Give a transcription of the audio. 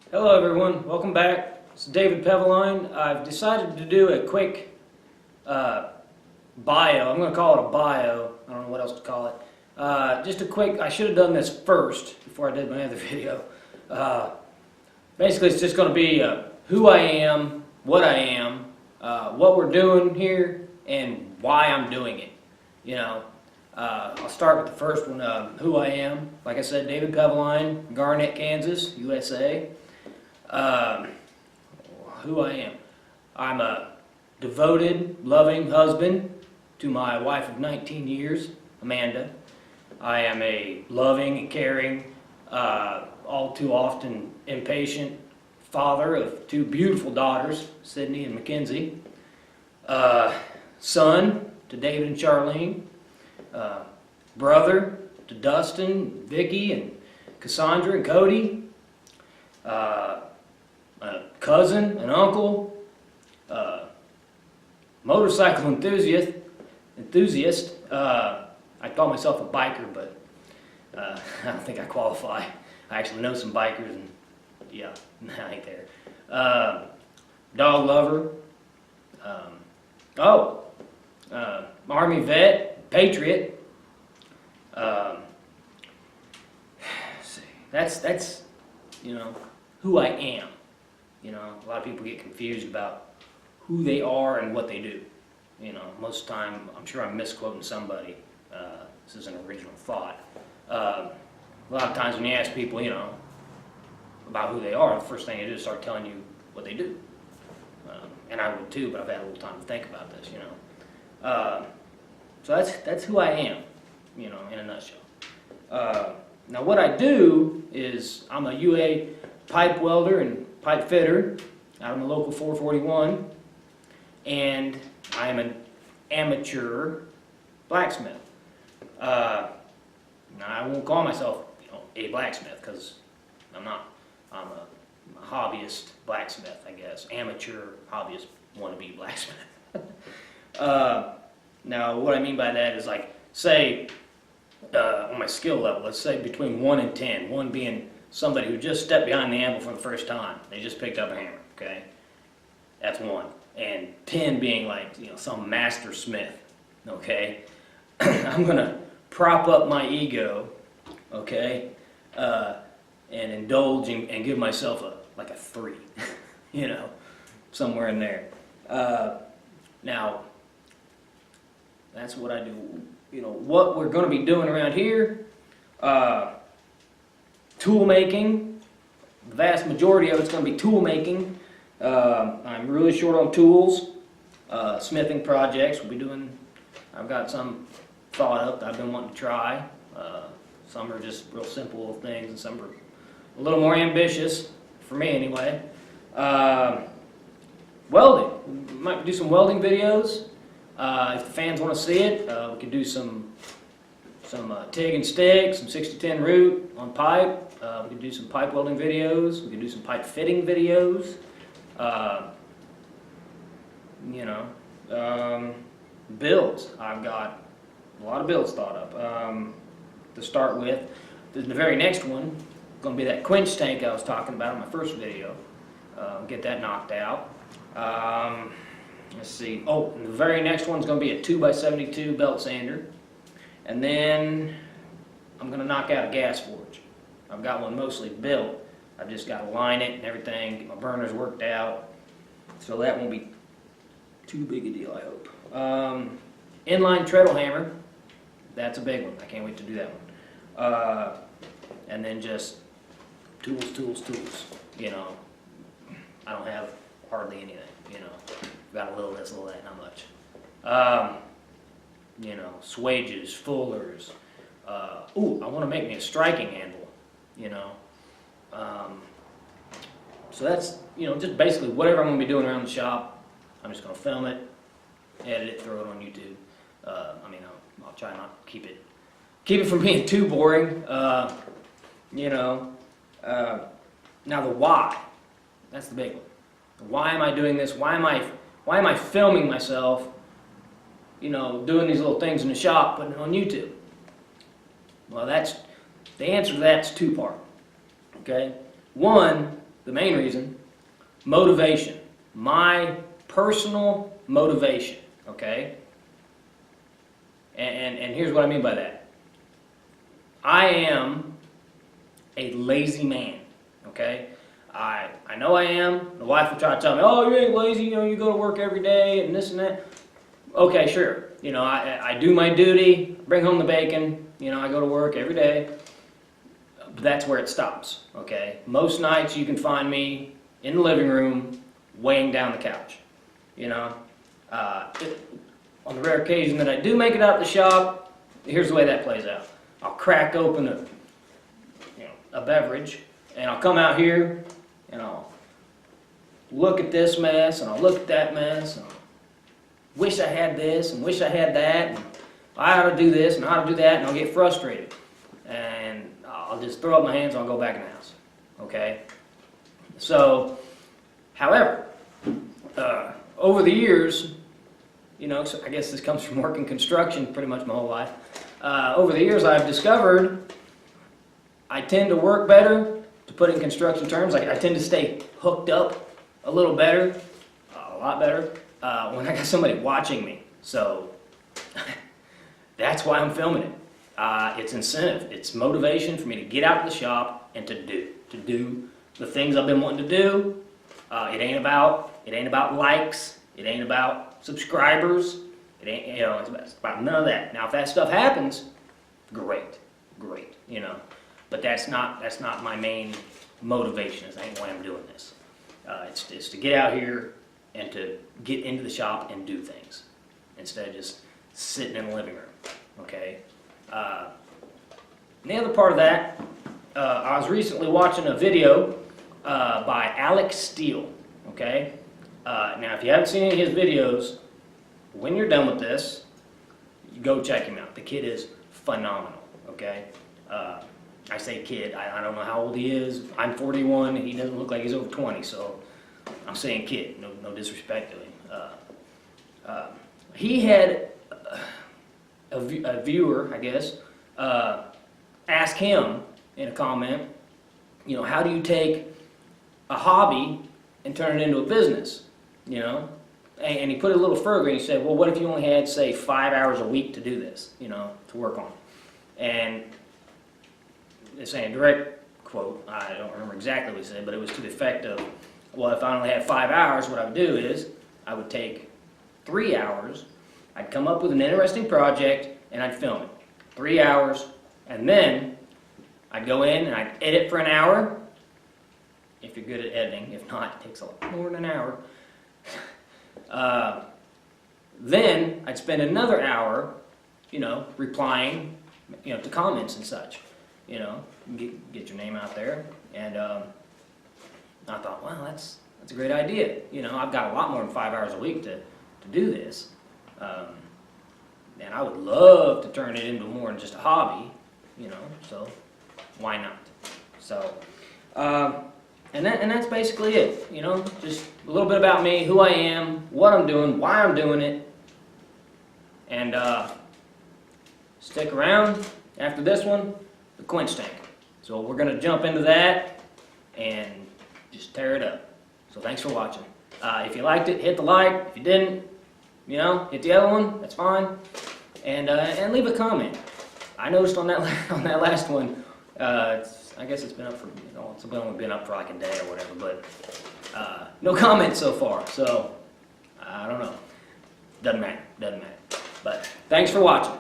Hello everyone, welcome back. It's David Peveline. I've decided to do a quick bio. I'm going to call it a bio. I don't know what else to call it. Just a quick, I should have done this first before I did my other video. Basically it's just going to be who I am, what we're doing here, and why I'm doing it. You know, I'll start with the first one, who I am. Like I said, David Peveline, Garnett, Kansas, USA. Who I am. I'm a devoted, loving husband to my wife of 19 years, Amanda. I am a loving and caring, all too often impatient father of two beautiful daughters, Sydney and Mackenzie. Son to David and Charlene. Brother to Dustin, Vicky, and Cassandra and Cody. A cousin, an uncle, motorcycle enthusiast. I call myself a biker, but I don't think I qualify. I actually know some bikers, and yeah, I ain't there. Dog lover. Army vet, patriot. See, that's you know who I am. You know, a lot of people get confused about who they are and what they do. You know, most of the time, I'm sure I'm misquoting somebody. This is an original thought. A lot of times when you ask people, you know, about who they are, the first thing they do is start telling you what they do. And I would too, but I've had a little time to think about this, you know. So that's who I am, you know, in a nutshell. Now what I do is I'm a UA pipe welder and pipe fitter out of my local 441, and I am an amateur blacksmith. Now I won't call myself, you know, a blacksmith, because I'm not. I'm a hobbyist blacksmith, I guess. Amateur hobbyist wannabe blacksmith. Now what I mean by that is, like, say on my skill level, let's say between 1 and 10, 1 being somebody who just stepped behind the anvil for the first time. They just picked up a hammer, okay? That's 1. And 10 being like, you know, some master smith, okay? I'm going to prop up my ego, okay? And indulge and give myself like a 3, you know, somewhere in there. Now, that's what I do. You know, what we're going to be doing around here, tool making. The vast majority of it's going to be tool making. I'm really short on tools. Smithing projects we'll be doing. I've got some thought up that I've been wanting to try. Some are just real simple things, and some are a little more ambitious, for me anyway. Welding. We might do some welding videos. If the fans want to see it, we can do some TIG and stick, some 60-10 root on pipe. We can do some pipe welding videos. We can do some pipe fitting videos. You know, builds. I've got a lot of builds thought up. To start with, the very next one going to be that quench tank I was talking about in my first video. Get that knocked out. Let's see. Oh, and the very next one's going to be a 2x72 belt sander. And then I'm going to knock out a gas forge. I've got one mostly built. I've just got to line it and everything, get my burners worked out. So that won't be too big a deal, I hope. Inline treadle hammer. That's a big one. I can't wait to do that one. And then just tools. You know, I don't have hardly anything, you know. Got a little this, a little that, not much. You know, swages, fullers. Ooh, I want to make me a striking handle, you know. So that's, you know, just basically whatever I'm going to be doing around the shop. I'm just going to film it, edit it, throw it on YouTube. I mean, I'll try not to keep it from being too boring. You know. Now the why. That's the big one. Why am I doing this? Why am I filming myself, you know, doing these little things in the shop, putting it on YouTube? Well, the answer to that's 2-part. Okay? One, the main reason, motivation. My personal motivation, okay? And here's what I mean by that. I am a lazy man, okay? I know I am. The wife will try to tell me, oh, you ain't lazy, you go to work every day and this and that. Okay, sure. I do my duty, bring home the bacon, I go to work every day. But that's where it stops, okay? Most nights you can find me in the living room, weighing down the couch, on the rare occasion that I do make it out the shop, here's the way that plays out. I'll crack open a beverage, and I'll come out here, and I'll look at this mess, and I'll look at that mess, and I'll wish I had this, and wish I had that, and I ought to do this, and I ought to do that, and I'll get frustrated. And I'll just throw up my hands, and I'll go back in the house, okay? So, however, over the years, so I guess this comes from working construction pretty much my whole life. Over the years, I've discovered I tend to work better, to put it in construction terms. I tend to stay hooked up a little better, a lot better, when I got somebody watching me. So that's why I'm filming it. It's incentive. It's motivation for me to get out to the shop and to do the things I've been wanting to do. It ain't about likes. It ain't about subscribers. It ain't, it's about none of that. Now, if that stuff happens, great, but that's not my main motivation. That ain't why I'm doing this. It's to get out here and to get into the shop and do things instead of just sitting in the living room. Okay. And the other part of that, I was recently watching a video by Alex Steele. Okay. Now, if you haven't seen any of his videos, when you're done with this, you go check him out. The kid is phenomenal. Okay. I say kid. I don't know how old he is. I'm 41. He doesn't look like he's over 20, so I'm saying kid. No disrespect to him. He had a viewer, I guess, ask him in a comment, how do you take a hobby and turn it into a business, And he put it a little further, and he said, well, what if you only had, say, 5 hours a week to do this, to work on? And it's a direct quote. I don't remember exactly what he said, but it was to the effect of, well, if I only had 5 hours, what I would do is I would take 3 hours, I'd come up with an interesting project, and I'd film it. 3 hours, and then I'd go in and I'd edit for an hour, if you're good at editing. If not, it takes a lot more than an hour. Then I'd spend another hour, replying, to comments and such, get your name out there. And I thought, well, that's a great idea. I've got a lot more than 5 hours a week to do this. And I would love to turn it into more than just a hobby, so why not? So, and that's basically it, just a little bit about me, who I am, what I'm doing, why I'm doing it. And stick around after this one, the quench tank. So we're going to jump into that and just tear it up. So thanks for watching. If you liked it, hit the like. If you didn't, hit the other one, that's fine. And leave a comment. I noticed on that last one, I guess it's been up for, it's only been up for like a day or whatever, but no comments so far, so I don't know. Doesn't matter. But thanks for watching.